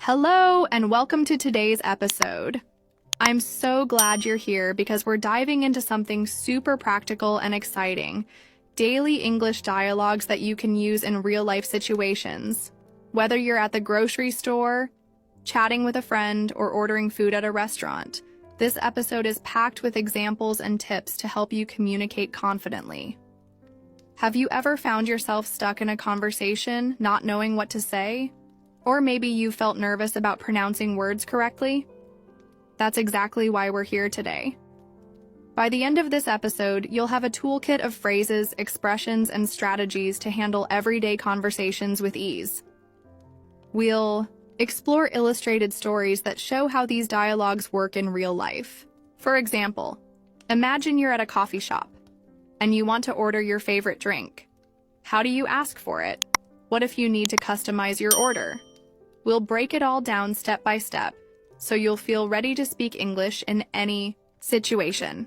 Hello and welcome to today's episode. I'm so glad you're here because we're diving into something super practical and exciting, daily English dialogues that you can use in real-life situations. Whether you're at the grocery store, chatting with a friend, or ordering food at a restaurant, this episode is packed with examples and tips to help you communicate confidently. Have you ever found yourself stuck in a conversation, not knowing what to say? Or maybe you felt nervous about pronouncing words correctly? That's exactly why we're here today. By the end of this episode, you'll have a toolkit of phrases, expressions, and strategies to handle everyday conversations with ease. We'll explore illustrated stories that show how these dialogues work in real life. For example, imagine you're at a coffee shop and you want to order your favorite drink. How do you ask for it? What if you need to customize your order? We'll break it all down step by step, so you'll feel ready to speak English in any situation.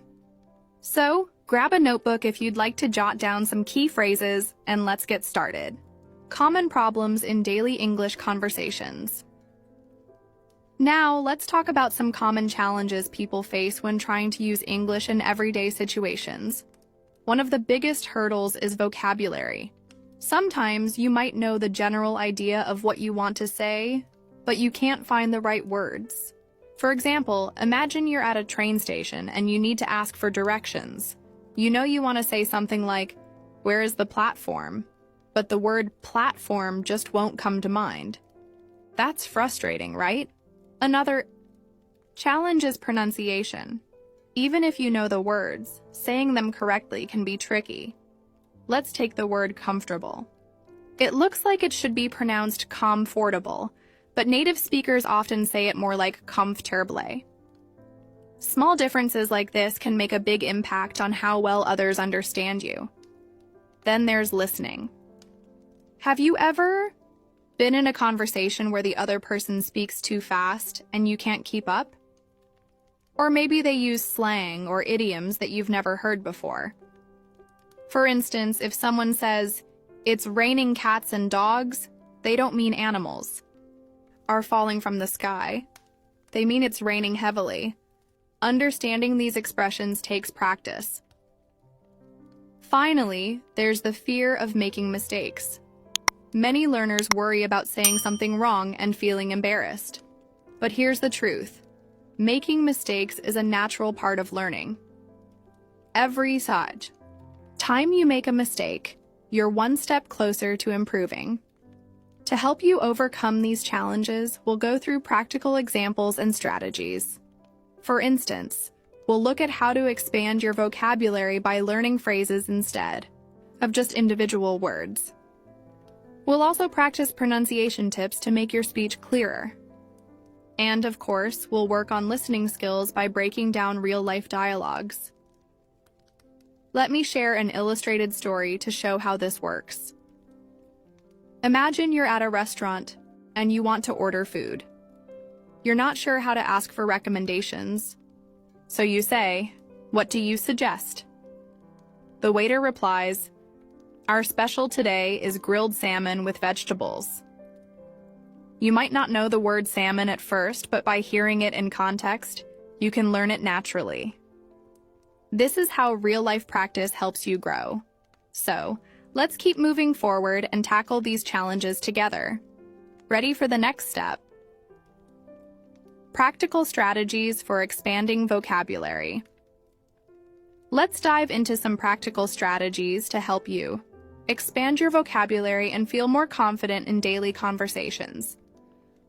So, grab a notebook if you'd like to jot down some key phrases, and let's get started. Common problems in daily English conversations. Now, let's talk about some common challenges people face when trying to use English in everyday situations. One of the biggest hurdles is vocabulary. Sometimes you might know the general idea of what you want to say, but you can't find the right words. For example, imagine you're at a train station and you need to ask for directions. You know you want to say something like, "Where is the platform?" But the word platform just won't come to mind. That's frustrating, right? Another challenge is pronunciation. Even if you know the words, saying them correctly can be tricky. Let's take the word comfortable. It looks like it should be pronounced comfortable, but native speakers often say it more like comfortable. Small differences like this can make a big impact on how well others understand you. Then there's listening. Have you ever been in a conversation where the other person speaks too fast and you can't keep up? Or maybe they use slang or idioms that you've never heard before. For instance, if someone says, "It's raining cats and dogs," they don't mean animals are falling from the sky. They mean it's raining heavily. Understanding these expressions takes practice. Finally, there's the fear of making mistakes. Many learners worry about saying something wrong and feeling embarrassed. But here's the truth. Making mistakes is a natural part of learning. Every time you make a mistake, you're one step closer to improving. To help you overcome these challenges, we'll go through practical examples and strategies. For instance, we'll look at how to expand your vocabulary by learning phrases instead of just individual words. We'll also practice pronunciation tips to make your speech clearer. And of course, we'll work on listening skills by breaking down real-life dialogues. Let me share an illustrated story to show how this works. Imagine you're at a restaurant and you want to order food. You're not sure how to ask for recommendations, so you say, "What do you suggest?" The waiter replies, "Our special today is grilled salmon with vegetables." You might not know the word salmon at first, but by hearing it in context, you can learn it naturally. This is how real-life practice helps you grow. So, let's keep moving forward and tackle these challenges together. Ready for the next step? Practical strategies for expanding vocabulary. Let's dive into some practical strategies to help you expand your vocabulary and feel more confident in daily conversations.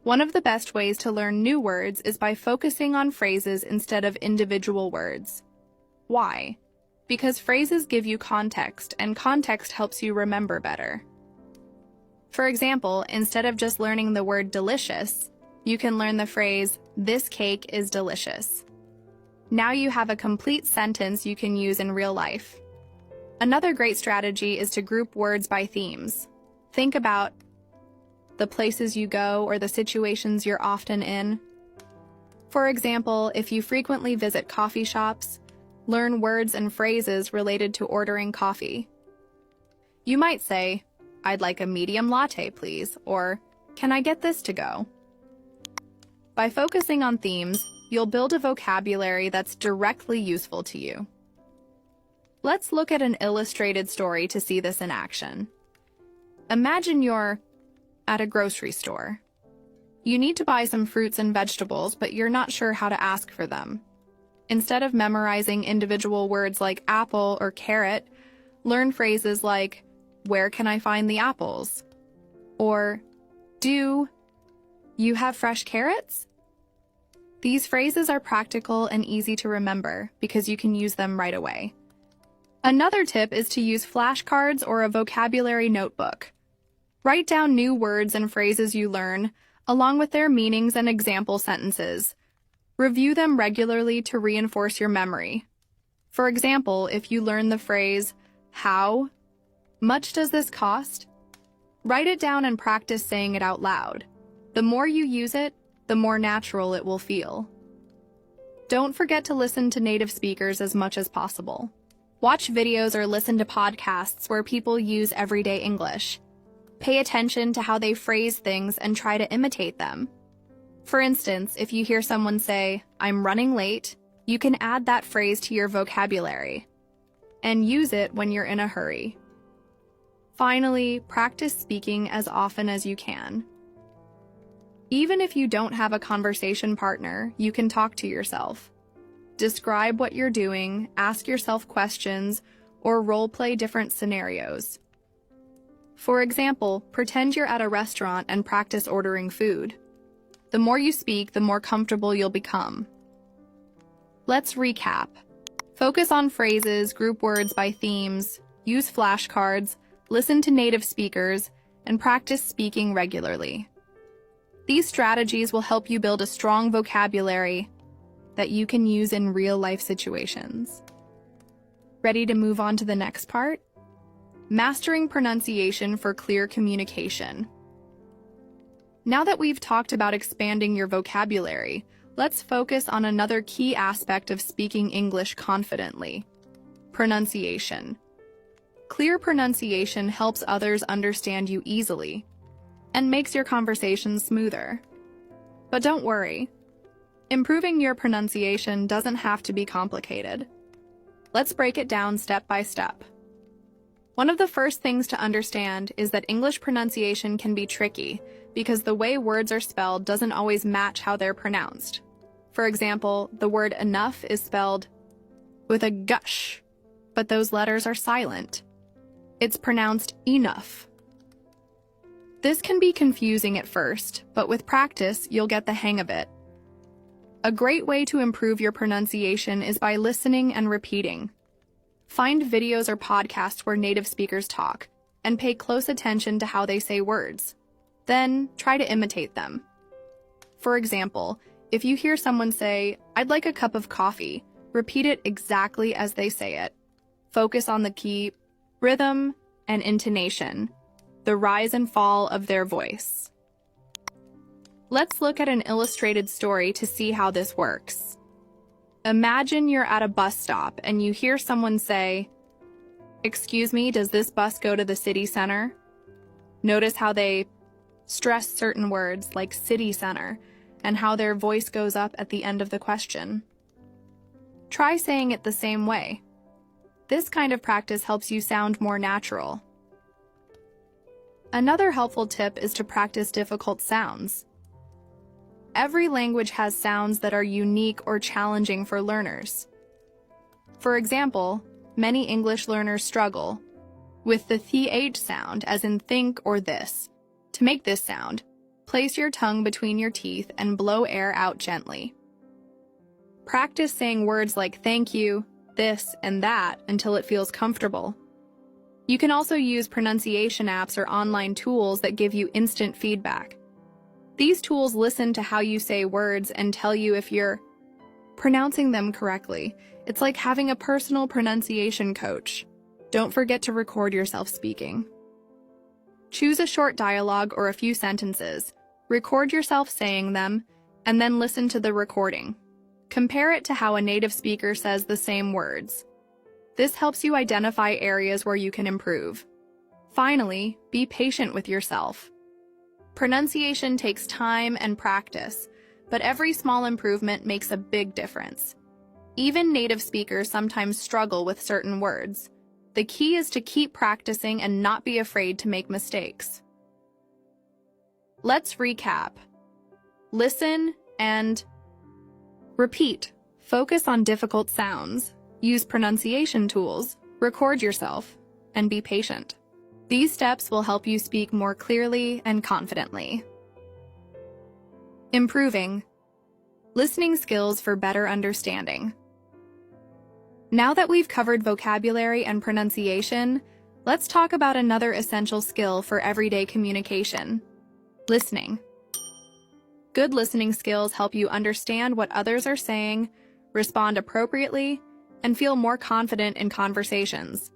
One of the best ways to learn new words is by focusing on phrases instead of individual words. Why? Because phrases give you context, and context helps you remember better. For example, instead of just learning the word delicious, you can learn the phrase, "This cake is delicious." Now you have a complete sentence you can use in real life. Another great strategy is to group words by themes. Think about the places you go or the situations you're often in. For example, if you frequently visit coffee shops, learn words and phrases related to ordering coffee. You might say, "I'd like a medium latte, please," or "Can I get this to go?" By focusing on themes, you'll build a vocabulary that's directly useful to you. Let's look at an illustrated story to see this in action. Imagine you're at a grocery store. You need to buy some fruits and vegetables, but you're not sure how to ask for them. Instead of memorizing individual words like apple or carrot, learn phrases like, "Where can I find the apples?" Or, "Do you have fresh carrots?" These phrases are practical and easy to remember because you can use them right away. Another tip is to use flashcards or a vocabulary notebook. Write down new words and phrases you learn, along with their meanings and example sentences. Review them regularly to reinforce your memory. For example, if you learn the phrase, "How much does this cost?" write it down and practice saying it out loud. The more you use it, the more natural it will feel. Don't forget to listen to native speakers as much as possible. Watch videos or listen to podcasts where people use everyday English. Pay attention to how they phrase things and try to imitate them. For instance, if you hear someone say, "I'm running late," you can add that phrase to your vocabulary and use it when you're in a hurry. Finally, practice speaking as often as you can. Even if you don't have a conversation partner, you can talk to yourself. Describe what you're doing, ask yourself questions, or role-play different scenarios. For example, pretend you're at a restaurant and practice ordering food. The more you speak, the more comfortable you'll become. Let's recap. Focus on phrases, group words by themes, use flashcards, listen to native speakers, and practice speaking regularly. These strategies will help you build a strong vocabulary that you can use in real-life situations. Ready to move on to the next part? Mastering pronunciation for clear communication. Now that we've talked about expanding your vocabulary, let's focus on another key aspect of speaking English confidently: pronunciation. Clear pronunciation helps others understand you easily and makes your conversation smoother. But don't worry, improving your pronunciation doesn't have to be complicated. Let's break it down step by step. One of the first things to understand is that English pronunciation can be tricky because the way words are spelled doesn't always match how they're pronounced. For example, the word enough is spelled with a gush, but those letters are silent. It's pronounced enough. This can be confusing at first, but with practice, you'll get the hang of it. A great way to improve your pronunciation is by listening and repeating. Find videos or podcasts where native speakers talk, and pay close attention to how they say words. Then, try to imitate them. For example, if you hear someone say, "I'd like a cup of coffee," repeat it exactly as they say it. Focus on the key rhythm and intonation, the rise and fall of their voice. Let's look at an illustrated story to see how this works. Imagine you're at a bus stop and you hear someone say, "Excuse me, does this bus go to the city center?" Notice how they stress certain words like city center and how their voice goes up at the end of the question. Try saying it the same way. This kind of practice helps you sound more natural. Another helpful tip is to practice difficult sounds. Every language has sounds that are unique or challenging for learners. For example, many English learners struggle with the th sound, as in think or this. To make this sound, place your tongue between your teeth and blow air out gently. Practice saying words like thank you, this, and that until it feels comfortable. You can also use pronunciation apps or online tools that give you instant feedback. These tools listen to how you say words and tell you if you're pronouncing them correctly. It's like having a personal pronunciation coach. Don't forget to record yourself speaking. Choose a short dialogue or a few sentences, record yourself saying them, and then listen to the recording. Compare it to how a native speaker says the same words. This helps you identify areas where you can improve. Finally, be patient with yourself. Pronunciation takes time and practice, but every small improvement makes a big difference. Even native speakers sometimes struggle with certain words. The key is to keep practicing and not be afraid to make mistakes. Let's recap. Listen and repeat. Focus on difficult sounds. Use pronunciation tools. Record yourself. And be patient. These steps will help you speak more clearly and confidently. Improving. Listening skills for better understanding. Now that we've covered vocabulary and pronunciation, let's talk about another essential skill for everyday communication: listening. Good listening skills help you understand what others are saying, respond appropriately, and feel more confident in conversations.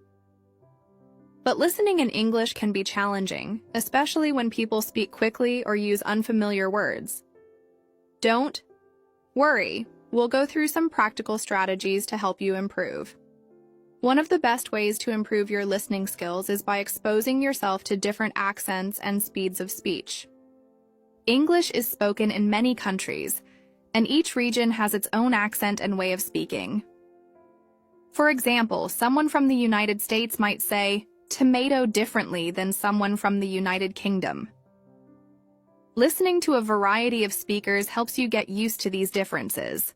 But listening in English can be challenging, especially when people speak quickly or use unfamiliar words. Don't worry. We'll go through some practical strategies to help you improve. One of the best ways to improve your listening skills is by exposing yourself to different accents and speeds of speech. English is spoken in many countries, and each region has its own accent and way of speaking. For example, someone from the United States might say tomato differently than someone from the United Kingdom. Listening to a variety of speakers helps you get used to these differences.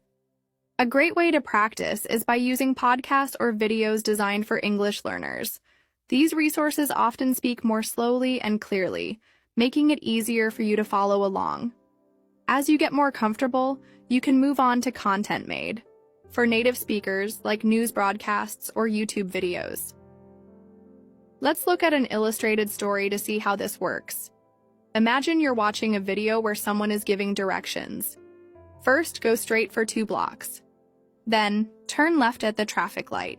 A great way to practice is by using podcasts or videos designed for English learners. These resources often speak more slowly and clearly, making it easier for you to follow along. As you get more comfortable, you can move on to content made for native speakers, like news broadcasts or YouTube videos. Let's look at an illustrated story to see how this works. Imagine you're watching a video where someone is giving directions. First, go straight for 2 blocks. Then, turn left at the traffic light.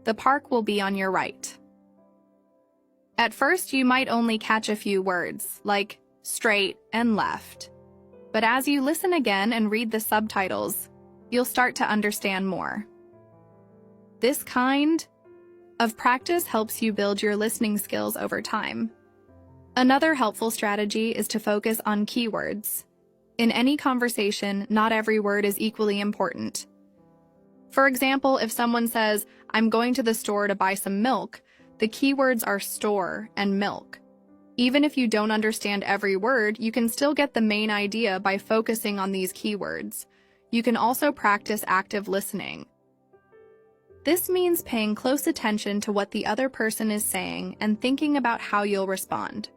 The park will be on your right. At first, you might only catch a few words, like straight and left. But as you listen again and read the subtitles, you'll start to understand more. This kind of practice helps you build your listening skills over time. Another helpful strategy is to focus on keywords. In any conversation, not every word is equally important. For example, if someone says, "I'm going to the store to buy some milk," the keywords are store and milk. Even if you don't understand every word, you can still get the main idea by focusing on these keywords. You can also practice active listening. This means paying close attention to what the other person is saying and thinking about how you'll respond.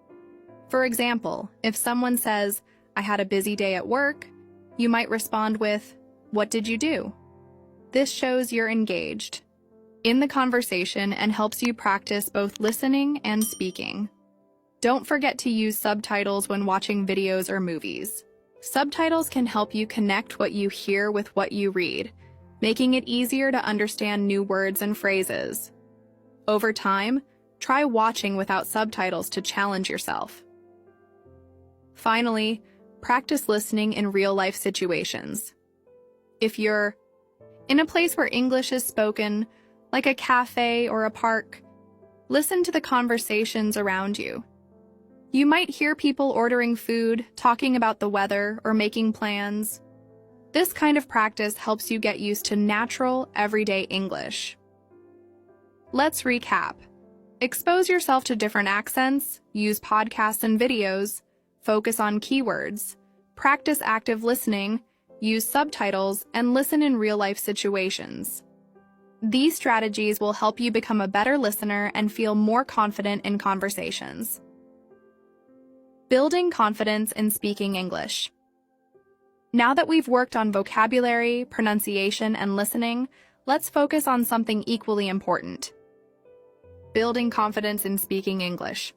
For example, if someone says, "I had a busy day at work," you might respond with, "What did you do?" This shows you're engaged in the conversation and helps you practice both listening and speaking. Don't forget to use subtitles when watching videos or movies. Subtitles can help you connect what you hear with what you read, making it easier to understand new words and phrases. Over time, try watching without subtitles to challenge yourself. Finally, practice listening in real-life situations. If you're in a place where English is spoken, like a cafe or a park, listen to the conversations around you. You might hear people ordering food, talking about the weather, or making plans. This kind of practice helps you get used to natural, everyday English. Let's recap. Expose yourself to different accents, use podcasts and videos, focus on keywords, practice active listening, use subtitles, and listen in real-life situations. These strategies will help you become a better listener and feel more confident in conversations. Building confidence in speaking English. Now that we've worked on vocabulary, pronunciation, and listening, let's focus on something equally important: building confidence in speaking English.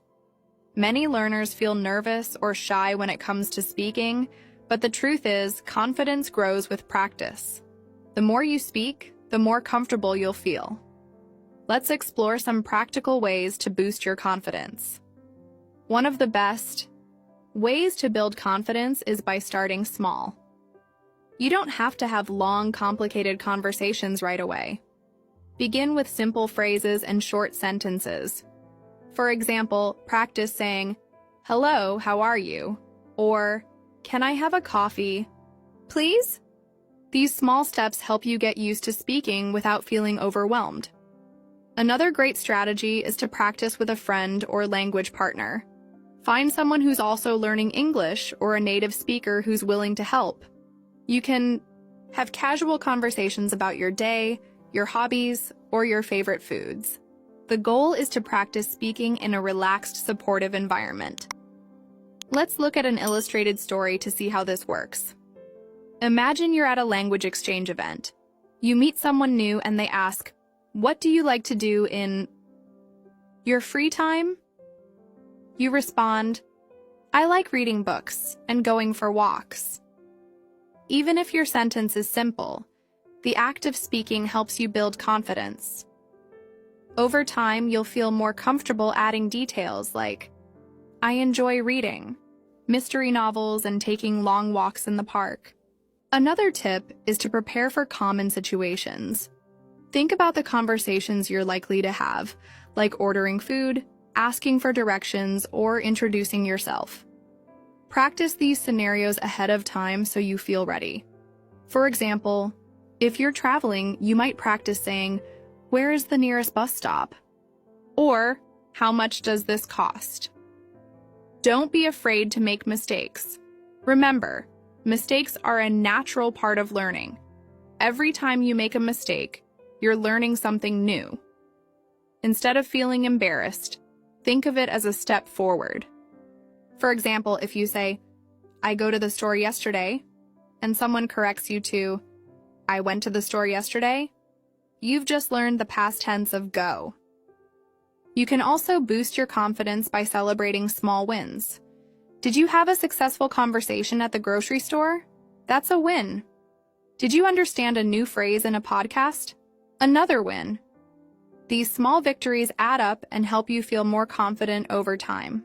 Many learners feel nervous or shy when it comes to speaking, but the truth is, confidence grows with practice. The more you speak, the more comfortable you'll feel. Let's explore some practical ways to boost your confidence. One of the best ways to build confidence is by starting small. You don't have to have long, complicated conversations right away. Begin with simple phrases and short sentences. For example, practice saying, "Hello, how are you?" or "Can I have a coffee?" please? These small steps help you get used to speaking without feeling overwhelmed. Another great strategy is to practice with a friend or language partner. Find someone who's also learning English or a native speaker who's willing to help. You can have casual conversations about your day, your hobbies, or your favorite foods. The goal is to practice speaking in a relaxed, supportive environment. Let's look at an illustrated story to see how this works. Imagine you're at a language exchange event. You meet someone new and they ask, "What do you like to do in your free time?" You respond, "I like reading books and going for walks." Even if your sentence is simple, the act of speaking helps you build confidence. Over time, you'll feel more comfortable adding details like, "I enjoy reading, mystery novels, and taking long walks in the park." Another tip is to prepare for common situations. Think about the conversations you're likely to have, like ordering food, asking for directions, or introducing yourself. Practice these scenarios ahead of time so you feel ready. For example, if you're traveling, you might practice saying, "Where is the nearest bus stop?" Or, "How much does this cost?" Don't be afraid to make mistakes. Remember, mistakes are a natural part of learning. Every time you make a mistake, you're learning something new. Instead of feeling embarrassed, think of it as a step forward. For example, if you say, "I go to the store yesterday," and someone corrects you to, "I went to the store yesterday," you've just learned the past tense of go. You can also boost your confidence by celebrating small wins. Did you have a successful conversation at the grocery store? That's a win. Did you understand a new phrase in a podcast? Another win. These small victories add up and help you feel more confident over time.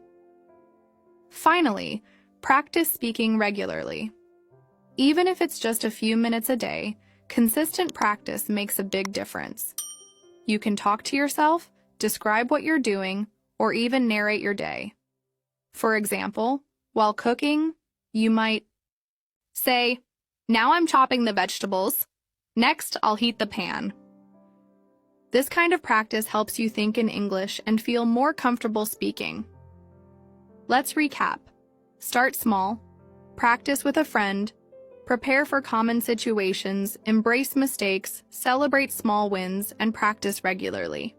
Finally, practice speaking regularly. Even if it's just a few minutes a day, consistent practice makes a big difference. You can talk to yourself, describe what you're doing, or even narrate your day. For example, while cooking, you might say, "Now I'm chopping the vegetables. Next, I'll heat the pan." This kind of practice helps you think in English and feel more comfortable speaking. Let's recap. Start small, practice with a friend, prepare for common situations, embrace mistakes, celebrate small wins, and practice regularly.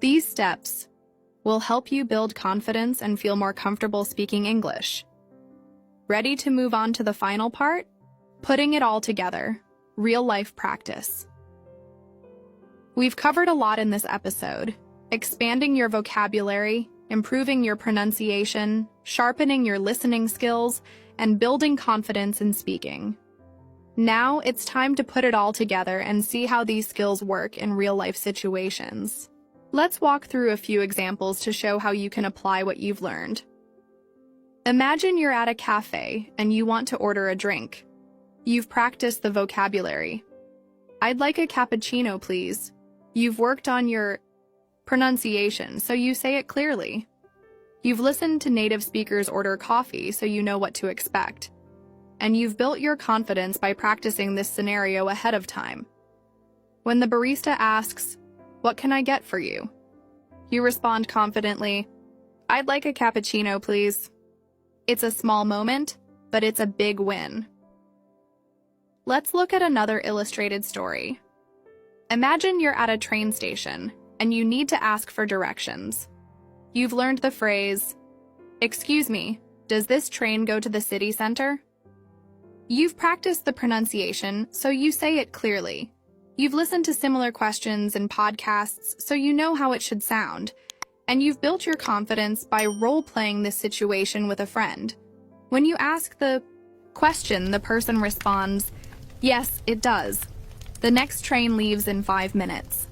These steps will help you build confidence and feel more comfortable speaking English. Ready to move on to the final part? Putting it all together, real-life practice. We've covered a lot in this episode: expanding your vocabulary, improving your pronunciation, sharpening your listening skills, and building confidence in speaking. Now it's time to put it all together and see how these skills work in real-life situations. Let's walk through a few examples to show how you can apply what you've learned. Imagine you're at a cafe and you want to order a drink. You've practiced the vocabulary. "I'd like a cappuccino, please." You've worked on your pronunciation, so you say it clearly. You've listened to native speakers order coffee, so you know what to expect. And you've built your confidence by practicing this scenario ahead of time. When the barista asks, "What can I get for you?" you respond confidently, "I'd like a cappuccino, please." It's a small moment, but it's a big win. Let's look at another illustrated story. Imagine you're at a train station and you need to ask for directions. You've learned the phrase, "Excuse me, does this train go to the city center?" You've practiced the pronunciation, so you say it clearly. You've listened to similar questions in podcasts, so you know how it should sound. And you've built your confidence by role-playing this situation with a friend. When you ask the question, the person responds, "Yes, it does. The next train leaves in 5 minutes."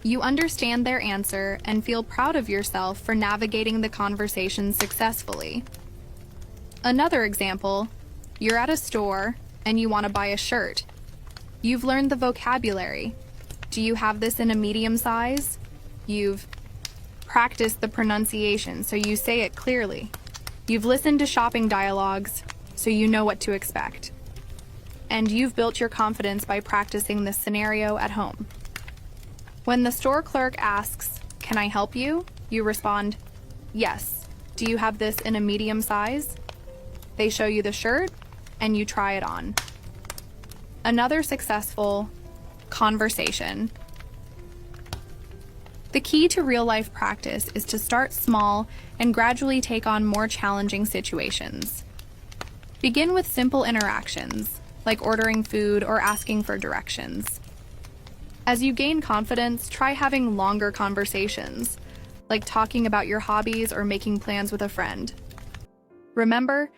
You understand their answer and feel proud of yourself for navigating the conversation successfully. Another example, you're at a store and you want to buy a shirt. You've learned the vocabulary. Do you have this in a medium size? You've practiced the pronunciation, so you say it clearly. You've listened to shopping dialogues. so you know what to expect. And you've built your confidence by practicing this scenario at home. When the store clerk asks, "Can I help you?" you respond, "Yes. Do you have this in a medium size?" They show you the shirt, and you try it on. Another successful conversation. The key to real-life practice is to start small and gradually take on more challenging situations. Begin with simple interactions, like ordering food or asking for directions. As you gain confidence, try having longer conversations, like talking about your hobbies or making plans with a friend. Remember,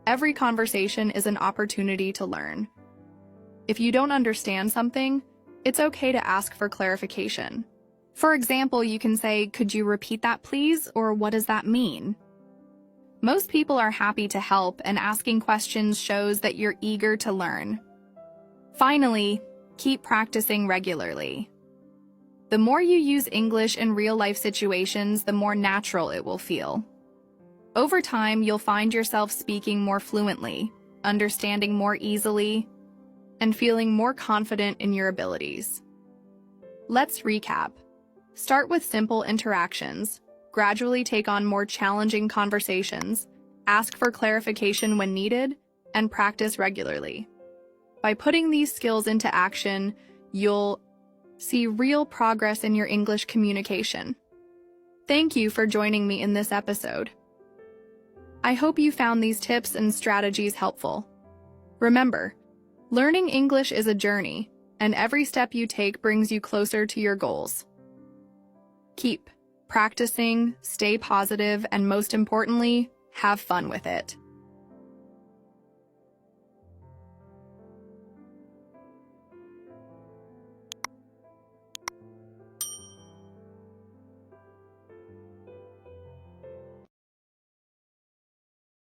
every conversation is an opportunity to learn. If you don't understand something, it's okay to ask for clarification. For example, you can say, "Could you repeat that, please?" or "What does that mean?" Most people are happy to help, and asking questions shows that you're eager to learn. Finally, keep practicing regularly. The more you use English in real-life situations, the more natural it will feel. Over time, you'll find yourself speaking more fluently, understanding more easily, and feeling more confident in your abilities. Let's recap. Start with simple interactions, gradually take on more challenging conversations, ask for clarification when needed, and practice regularly. By putting these skills into action, you'll see real progress in your English communication. Thank you for joining me in this episode. I hope you found these tips and strategies helpful. Remember, learning English is a journey, and every step you take brings you closer to your goals. Keep practicing, stay positive, and most importantly, have fun with it.